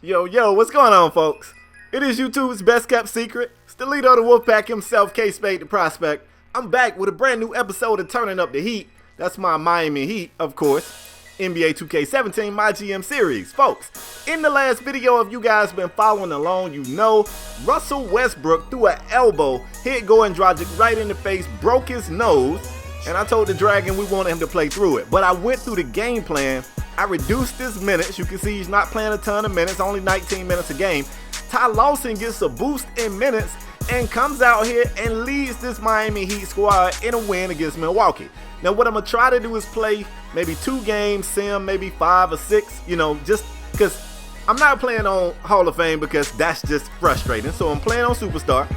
Yo, what's going on, folks? It is YouTube's best kept secret. It's the leader of the Wolfpack himself, KspadeTheProspect. I'm back with a brand new episode of Turning Up the Heat. That's my Miami Heat, of course. NBA 2K17 MyGM series. Folks, in the last video, if you guys been following along, you know Russell Westbrook threw an elbow, hit Goran Dragic right in the face, broke his nose, and I told the Dragon we wanted him to play through it. But I went through the game plan. I reduced his minutes. You can see he's not playing a ton of minutes, only 19 minutes a game. Ty Lawson gets a boost in minutes and comes out here and leads this Miami Heat squad in a win against Milwaukee. Now what I'm going to try to do is play maybe 2 games, sim maybe 5 or 6, just because I'm not playing on Hall of Fame because that's just frustrating. So I'm playing on Superstar.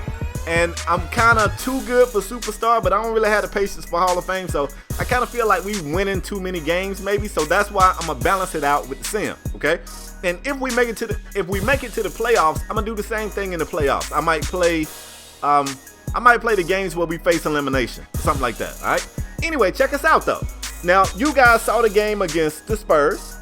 And I'm kind of too good for Superstar, but I don't really have the patience for Hall of Fame, so I kind of feel like we winning too many games maybe, so that's why I'm gonna balance it out with the sim, okay? And if we make it to the playoffs, I'm gonna do the same thing in the playoffs. I might play the games where we face elimination, something like that, all right? Anyway, check us out though. Now, you guys saw the game against the Spurs.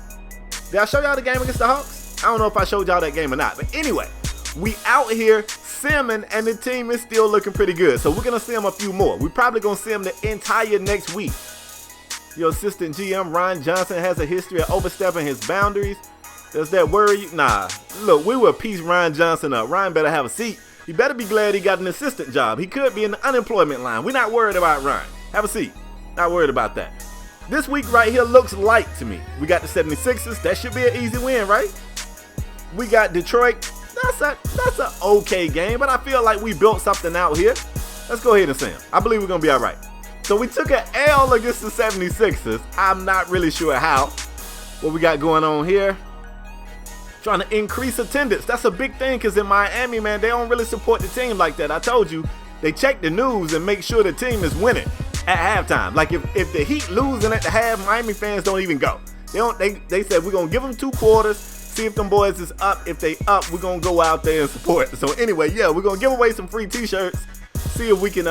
Did I show y'all the game against the Hawks? I don't know if I showed y'all that game or not, but anyway, we out here simming and the team is still looking pretty good. So we're gonna sim a few more. We're probably gonna sim the entire next week. Your assistant GM Ryan Johnson has a history of overstepping his boundaries. Does that worry you? Nah. Look, we will piece Ryan Johnson up. Ryan better have a seat. He better be glad he got an assistant job. He could be in the unemployment line. We're not worried about Ryan. Have a seat. Not worried about that. This week right here looks light to me. We got the 76ers. That should be an easy win, right? We got Detroit. That's an okay game, but I feel like we built something out here. Let's go ahead and sim. I believe we're going to be all right. So we took an L against the 76ers. I'm not really sure how. What we got going on here? Trying to increase attendance. That's a big thing because in Miami, man, they don't really support the team like that. I told you, they check the news and make sure the team is winning at halftime. Like if the Heat losing at the half, Miami fans don't even go. They said we're going to give them 2 quarters. See if them boys is up. If they up, we're going to go out there and support. So anyway, yeah, we're going to give away some free t-shirts. See if we can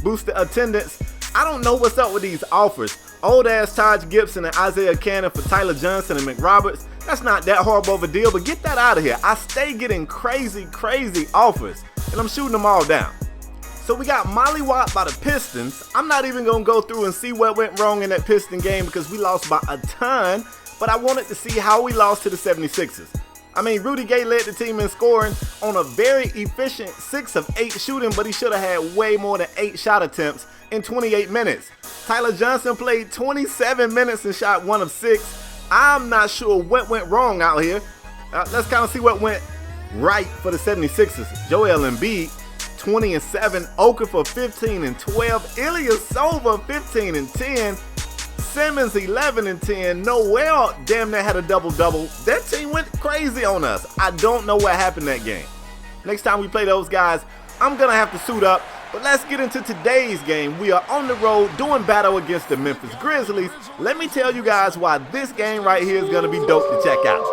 boost the attendance. I don't know what's up with these offers. Old ass Taj Gibson and Isaiah Cannon for Tyler Johnson and McRoberts. That's not that horrible of a deal, but get that out of here. I stay getting crazy offers, and I'm shooting them all down. So we got mollywopped by the Pistons. I'm not even going to go through and see what went wrong in that Piston game because we lost by a ton. But I wanted to see how we lost to the 76ers. I mean, Rudy led the team in scoring on a very efficient 6 of 8 shooting, but he should have had way more than 8 shot attempts in 28 minutes. Tyler Johnson played 27 minutes and shot 1 of 6. I'm not sure what went wrong out here. Let's kind of see what went right for the 76ers. Joel Embiid, 20 and 7. Okafor, 15 and 12. Ilyasova, 15 and 10. Simmons 11 and 10. Noel damn near had a double-double. That team went crazy on us. I don't know what happened that game. Next time we play those guys, I'm going to have to suit up. But let's get into today's game. We are on the road doing battle against the Memphis Grizzlies. Let me tell you guys why this game right here is going to be dope to check out.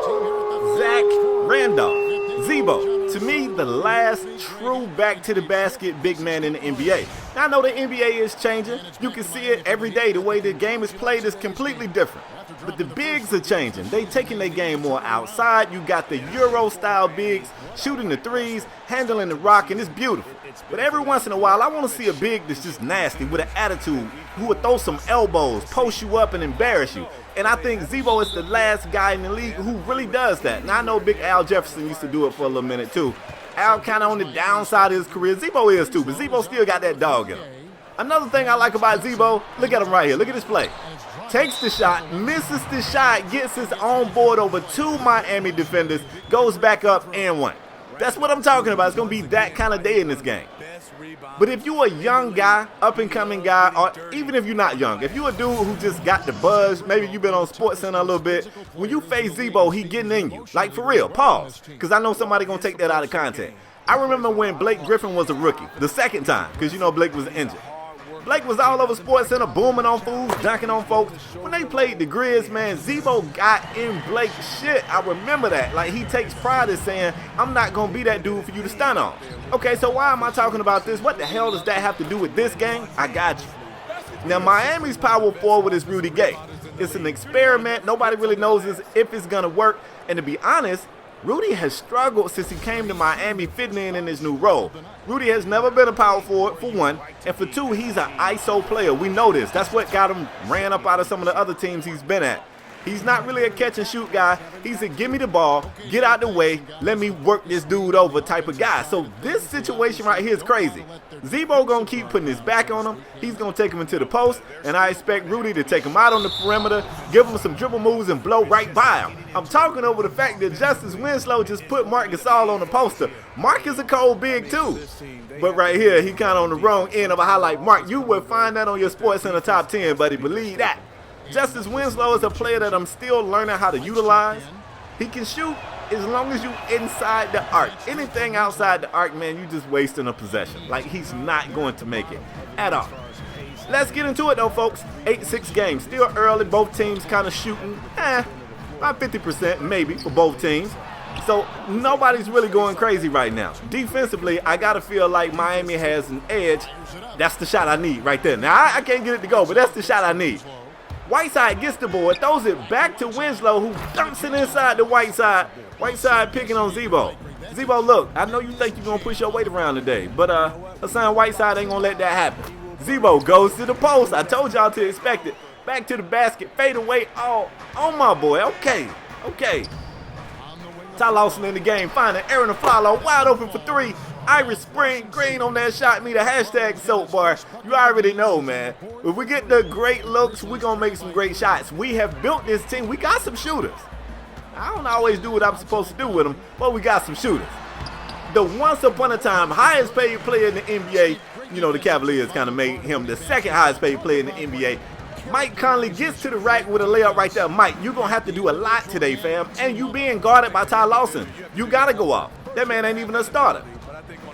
Zach Randolph, Z-Bo. To me, the last true back-to-the-basket big man in the NBA. Now, I know the NBA is changing. You can see it every day. The way the game is played is completely different. But the bigs are changing. They taking their game more outside. You got the Euro-style bigs shooting the threes, handling the rock, and it's beautiful. But every once in a while, I want to see a big that's just nasty with an attitude, who would throw some elbows, post you up, and embarrass you. And I think Z-Bo is the last guy in the league who really does that. Now, I know Big Al Jefferson used to do it for a little minute, too. Al kind of on the downside of his career. Z-Bo is, too, but Z-Bo still got that dog in him. Another thing I like about Z-Bo, look at him right here. Look at this play. Takes the shot, misses the shot, gets his own board over 2 Miami defenders, goes back up and 1. That's what I'm talking about. It's going to be that kind of day in this game. But if you're a young guy, up-and-coming guy, or even if you're not young, if you're a dude who just got the buzz, maybe you've been on SportsCenter a little bit, when you face Z-Bo, he getting in you. Like, for real, pause, because I know somebody going to take that out of context. I remember when Blake Griffin was a rookie, the second time, because you know Blake was injured. Blake was all over SportsCenter, booming on fools, dunking on folks. When they played the Grizz, man, Z-Bo got in Blake's shit. I remember that. Like, he takes pride in saying, I'm not going to be that dude for you to stun on. Okay, so why am I talking about this? What the hell does that have to do with this game? I got you. Now, Miami's power forward is Rudy. It's an experiment. Nobody really knows if it's going to work. And to be honest, Rudy has struggled since he came to Miami fitting in his new role. Rudy has never been a power forward, for one, and for two, he's an ISO player. We know this. That's what got him ran up out of some of the other teams he's been at. He's not really a catch and shoot guy. He's a give me the ball, get out the way, let me work this dude over type of guy. So this situation right here is crazy. Z-Bo gonna keep putting his back on him. He's gonna take him into the post, and I expect Rudy to take him out on the perimeter, give him some dribble moves, and blow right by him. I'm talking over the fact that Justice Winslow just put Marc Gasol on the poster. Marc is a cold big too. But right here, he kind of on the wrong end of a highlight. Marc, you will find that on your Sports Center top 10, buddy. Believe that. Justice Winslow is a player that I'm still learning how to utilize. He can shoot as long as you inside the arc. Anything outside the arc, man, you just wasting a possession. Like, he's not going to make it at all. Let's get into it though, folks. 8-6 game, still early. Both teams kind of shooting, about 50% maybe for both teams. So nobody's really going crazy right now. Defensively, I gotta feel like Miami has an edge. That's the shot I need right there. Now I can't get it to go, but that's the shot I need. Whiteside gets the board, throws it back to Winslow, who dumps it inside the Whiteside. Whiteside picking on Z-Bo. Z-Bo, look, I know you think you're going to push your weight around today, but Hassan Whiteside ain't going to let that happen. Z-Bo goes to the post. I told y'all to expect it. Back to the basket, fade away. Oh, my boy. Okay. Ty Lawson in the game, finding Aaron Aflalo wide open for three. Irish Spring Green on that shot meter, hashtag soap bar. You already know, man. If we get the great looks, we're going to make some great shots. We have built this team. We got some shooters. I don't always do what I'm supposed to do with them, but we got some shooters. The once upon a time highest paid player in the NBA, you know, the Cavaliers kind of made him the second highest paid player in the NBA. Mike Conley gets to the rack with a layup right there. Mike, you're going to have to do a lot today, fam. And you being guarded by Ty Lawson. You got to go off. That man ain't even a starter.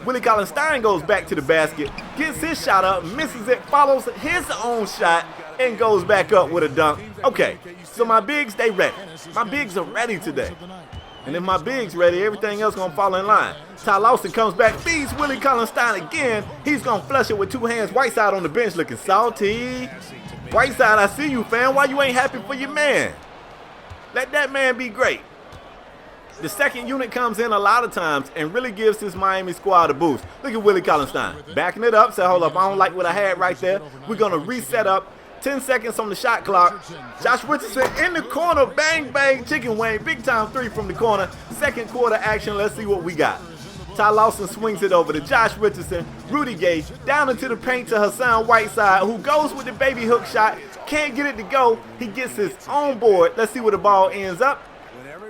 Willie Cauley-Stein goes back to the basket, gets his shot up, misses it, follows his own shot, and goes back up with a dunk. Okay, so my bigs, they ready. My bigs are ready today. And if my bigs ready, everything else gonna fall in line. Ty Lawson comes back, feeds Willie Cauley-Stein again. He's gonna flush it with two hands. Whiteside on the bench looking salty. Whiteside, I see you, fam. Why you ain't happy for your man? Let that man be great. The second unit comes in a lot of times and really gives his Miami squad a boost. Look at Willie Cauley-Stein. Backing it up. Say, hold up, I don't like what I had right there. We're going to reset up. 10 seconds on the shot clock. Josh Richardson in the corner. Bang, bang, chicken wing. Big time three from the corner. Second quarter action. Let's see what we got. Ty Lawson swings it over to Josh Richardson. Rudy Gay down into the paint to Hassan Whiteside, who goes with the baby hook shot. Can't get it to go. He gets his own board. Let's see where the ball ends up.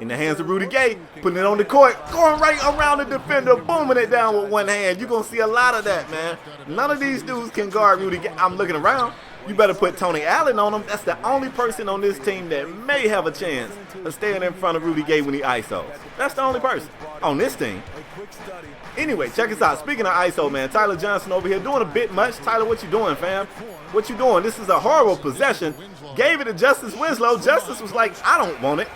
In the hands of Rudy Gay, putting it on the court, going right around the defender, booming it down with one hand. You're going to see a lot of that, man. None of these dudes can guard Rudy Gay. I'm looking around. You better put Tony Allen on him. That's the only person on this team that may have a chance of staying in front of Rudy Gay when he ISOs. That's the only person on this team. Anyway, check us out. Speaking of ISO, man, Tyler Johnson over here doing a bit much. Tyler, what you doing, fam? What you doing? This is a horrible possession. Gave it to Justice Winslow. Justice was like, I don't want it.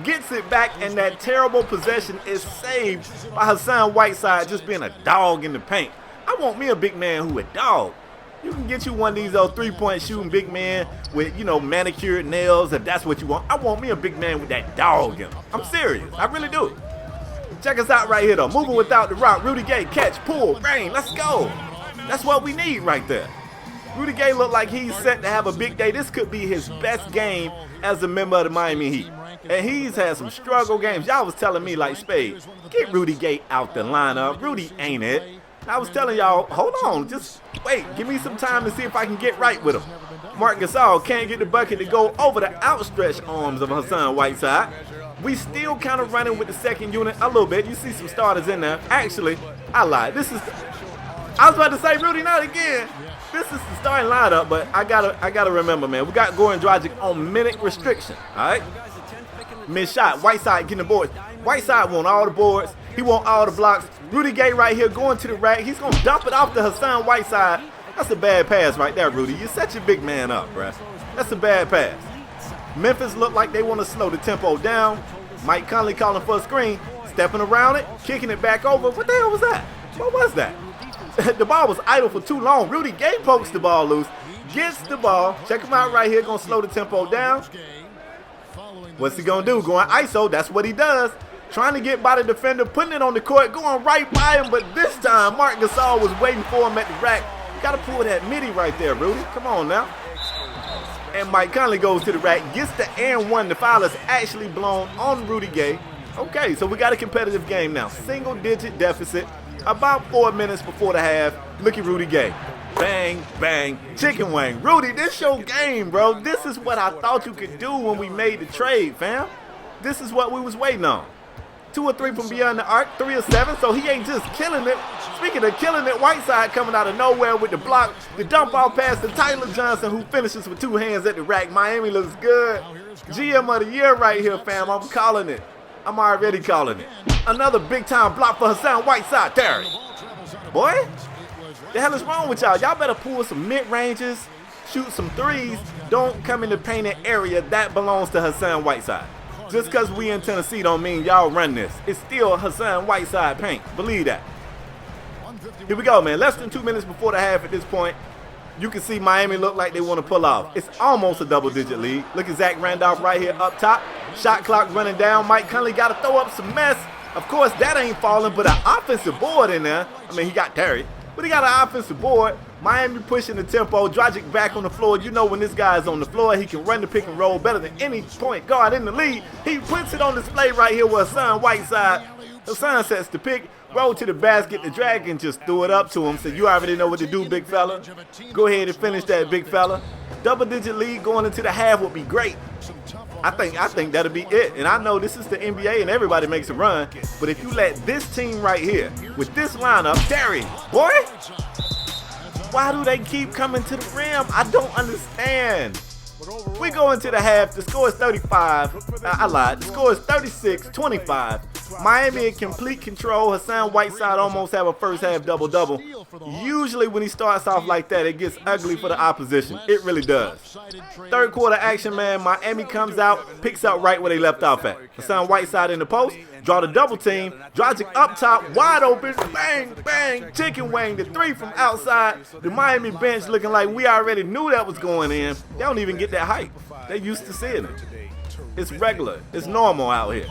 Gets it back, and that terrible possession is saved by Hassan Whiteside just being a dog in the paint. I want me a big man who a dog. You can get you one of these three-point shooting big men with, you know, manicured nails if that's what you want. I want me a big man with that dog in him. I'm serious. I really do. Check us out right here, though. Moving without the rock. Rudy Gay, catch, pull, bang. Let's go. That's what we need right there. Rudy Gay looked like he's set to have a big day. This could be his best game as a member of the Miami Heat. And he's had some struggle games. Y'all was telling me, like, Spade, get Rudy Gay out the lineup. Rudy ain't it. I was telling y'all, hold on, just wait. Give me some time to see if I can get right with him. Marc Gasol can't get the bucket to go over the outstretched arms of Hassan Whiteside. We still kind of running with the second unit a little bit. You see some starters in there. Actually, I lied. I was about to say Rudy, not again. This is the starting lineup, but I gotta remember, man. We got Goran Dragic on minute restriction. All right. Mid shot. Whiteside getting the boards. Whiteside want all the boards. He want all the blocks. Rudy Gay right here going to the rack. He's gonna dump it off to Hassan Whiteside. That's a bad pass right there, Rudy. You set your big man up, bruh. That's a bad pass. Memphis look like they want to slow the tempo down. Mike Conley calling for a screen, stepping around it, kicking it back over. What the hell was that? What was that? The ball was idle for too long. Rudy Gay pokes the ball loose, gets the ball. Check him out right here. Gonna slow the tempo down. What's he gonna do? Going ISO. That's what he does. trying to get by the defender, putting it on the court, going right by him, but this time Marc Gasol was waiting for him at the rack. Got to pull that midi right there, Rudy. Come on now. And Mike Conley goes to the rack, gets the and one. The foul is actually blown on Rudy Gay. Okay, so we got a competitive game now. Single-digit deficit, about 4 minutes before the half. Look at Rudy Gay. Bang, bang, chicken wing. Rudy, this your game, bro. This is what I thought you could do when we made the trade, fam. This is what we was waiting on. 2 or 3 from beyond the arc, 3 or 7, so he ain't just killing it. Speaking of killing it, Whiteside coming out of nowhere with the block, the dump off pass to Tyler Johnson, who finishes with 2 hands at the rack. Miami looks good. GM of the year right here, fam. I'm calling it. I'm already calling it. Another big-time block for Hassan Whiteside. There. Boy, the hell is wrong with y'all? Y'all better pull some mid-ranges, shoot some threes. Don't come in the painted area. That belongs to Hassan Whiteside. Just because we in Tennessee don't mean y'all run this. It's still Hassan Whiteside paint. Believe that. Here we go, man. Less than 2 minutes before the half at this point. You can see Miami look like they want to pull off. It's almost a double-digit lead. Look at Zach Randolph right here up top. Shot clock running down. Mike Conley got to throw up some mess. Of course, that ain't falling, but an offensive board in there. I mean, he got Terry, but he got an offensive board. Miami pushing the tempo. Dragic back on the floor. You know when this guy is on the floor, he can run the pick and roll better than any point guard in the league. He puts it on display right here with Hassan Whiteside. Hassan sets the pick, roll to the basket. The Dragon just threw it up to him. So you already know what to do, big fella. Go ahead and finish that, big fella. Double-digit lead going into the half would be great. I think that'll be it. And I know this is the NBA and everybody makes a run. But if you let this team right here, with this lineup, Terry, boy, why do they keep coming to the rim? I don't understand. We go into the half. The score is 35. I lied. The score is 36-25. Miami in complete control. Hassan Whiteside almost have a first half double-double. Usually when he starts off like that, it gets ugly for the opposition. It really does. Third quarter action, man. Miami comes out, picks up right where they left off at. Hassan Whiteside in the post. Draw the double team. Dragic up top, wide open. Bang, bang, chicken wing. The 3 from outside. The Miami bench looking like we already knew that was going in. They don't even get that hype. They used to seeing it. It's regular. It's normal out here.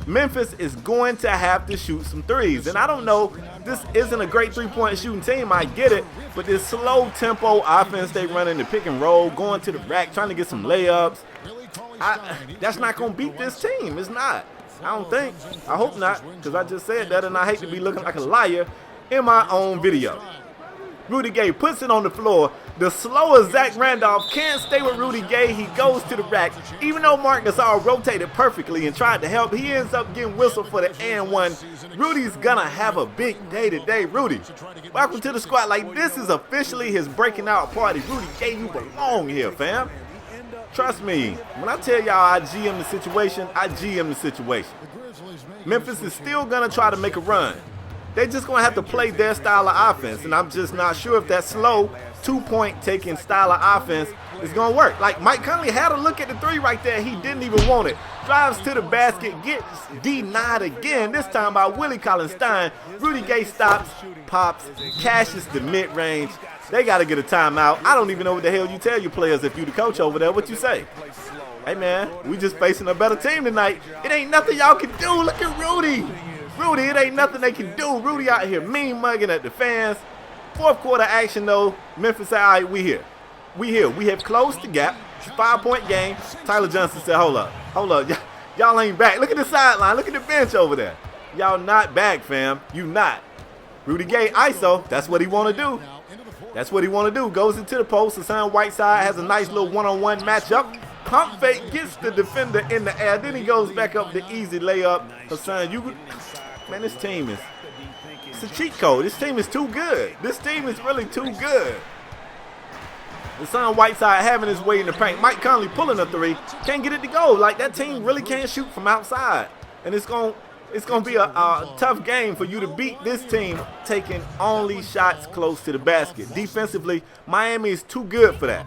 Memphis is going to have to shoot some threes. And I don't know, this isn't a great three-point shooting team. I get it. But this slow tempo offense they run in the pick and roll, going to the rack, trying to get some layups. That's not going to beat this team. It's not. I don't think. I hope not, because I just said that, and I hate to be looking like a liar in my own video. Rudy Gay puts it on the floor. The slower Zach Randolph can't stay with Rudy Gay. He goes to the rack. Even though Marc Gasol rotated perfectly and tried to help, he ends up getting whistled for the and one. Rudy's gonna have a big day today. Rudy, welcome to the squad. Like, this is officially his breaking out party. Rudy Gay, you belong here, fam. Trust me, when I tell y'all I GM the situation, I GM the situation. Memphis is still going to try to make a run. They're just going to have to play their style of offense, and I'm just not sure if that slow two-point taking style of offense is going to work. Like, Mike Conley had a look at the 3 right there. He didn't even want it. Drives to the basket, gets denied again, this time by Willie Cauley-Stein. Rudy Gay stops, pops, cashes the mid-range. They got to get a timeout. I don't even know what the hell you tell your players if you the coach over there. What you say? Hey, man, we just facing a better team tonight. It ain't nothing y'all can do. Look at Rudy. Rudy, it ain't nothing they can do. Rudy out here mean mugging at the fans. Fourth quarter action, though. Memphis said, all right, we here. We here. We have closed the gap. It's a 5-point game. Tyler Johnson said, hold up. Hold up. Y'all ain't back. Look at the sideline. Look at the bench over there. Y'all not back, fam. You not. Rudy Gay, ISO. That's what he want to do. That's what he want to do. Goes into the post. Hassan Whiteside has a nice little one-on-one matchup. Pump fake, gets the defender in the air. Then he goes back up the easy layup. Hassan, man, this team is, it's a cheat code. This team is too good. This team is really too good. Hassan Whiteside having his way in the paint. Mike Conley pulling a 3. Can't get it to go. Like, that team really can't shoot from outside. And it's going to be a tough game for you to beat this team taking only shots close to the basket. Defensively, Miami is too good for that.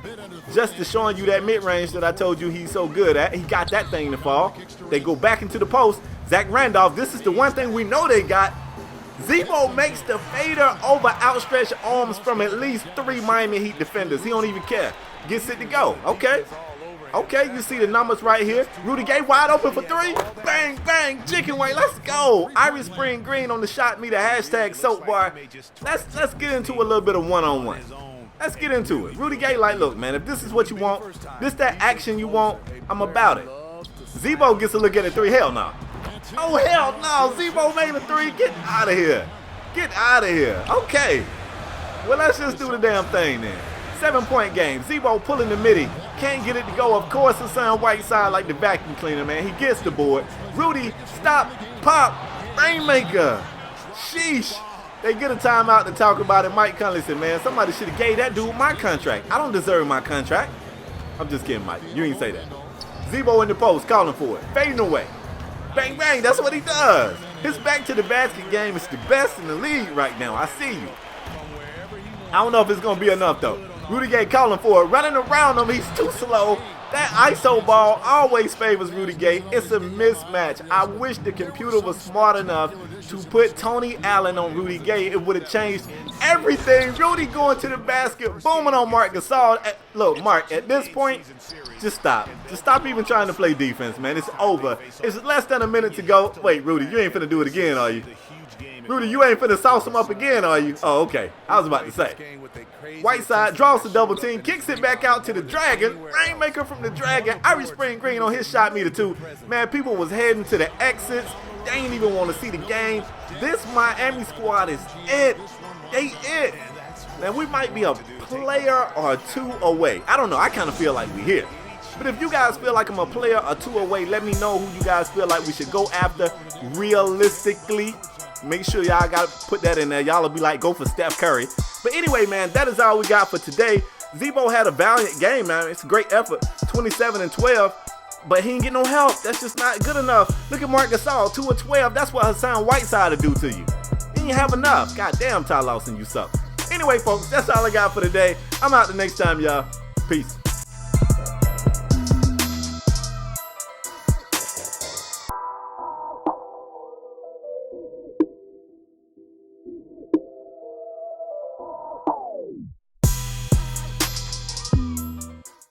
Just to showing you that mid-range that I told you he's so good at. He got that thing to fall. They go back into the post. Zach Randolph, this is the one thing we know they got. Zebo makes the fader over outstretched arms from at least 3 Miami Heat defenders. He don't even care. Gets it to go. Okay. Okay, you see the numbers right here. Rudy Gay wide open for three. Bang, bang, chicken wing. Let's go. Irish Spring Green on the shot meter, hashtag soap bar. Let's get into a little bit of one-on-one. Let's get into it. Rudy Gay like, look, man, if this is what you want, this that action you want, I'm about it. Zebo gets a look at a three. Hell no. Oh, hell no. Zebo made a three. Get out of here. Get out of here. Okay. Well, let's just do the damn thing then. 7-point game. Zebo pulling the midi. Can't get it to go. Of course, Hassan Whiteside like the vacuum cleaner, man. He gets the board. Rudy, stop, pop, rainmaker. Sheesh. They get a timeout to talk about it. Mike Conley said, man, somebody should have gave that dude my contract. I don't deserve my contract. I'm just kidding, Mike. You ain't say that. Zebo in the post, calling for it. Fading away. Bang, bang. That's what he does. His back to the basket game is the best in the league right now. I see you. I don't know if it's going to be enough, though. Rudy Gay calling for it. Running around him. He's too slow. That ISO ball always favors Rudy Gay. It's a mismatch. I wish the computer was smart enough to put Tony Allen on Rudy Gay. It would have changed everything. Rudy going to the basket, booming on Marc Gasol. Look, Mark, at this point, just stop. Just stop even trying to play defense, man. It's over. It's less than a minute to go. Wait, Rudy, you ain't finna do it again, are you? Rudy, you ain't finna sauce him up again, are you? Oh, okay. I was about to say. Whiteside draws the double team, kicks it back out to the Dragon. Rainmaker from the Dragon. Irish Spring Green on his shot meter, too. Man, people was heading to the exits. They ain't even want to see the game. This Miami squad is it. They it. Man, we might be a player or two away. I don't know. I kind of feel like we here. But if you guys feel like I'm a player or two away, let me know who you guys feel like we should go after realistically. Make sure y'all got to put that in there. Y'all will be like, go for Steph Curry. But anyway, man, that is all we got for today. Zebo had a valiant game, man. It's a great effort. 27-12. But he ain't get no help. That's just not good enough. Look at Marc Gasol, 2 of 12. That's what Hassan Whiteside will do to you. He ain't have enough. Goddamn, Ty Lawson, you suck. Anyway, folks, that's all I got for today. I'm out the next time, y'all. Peace.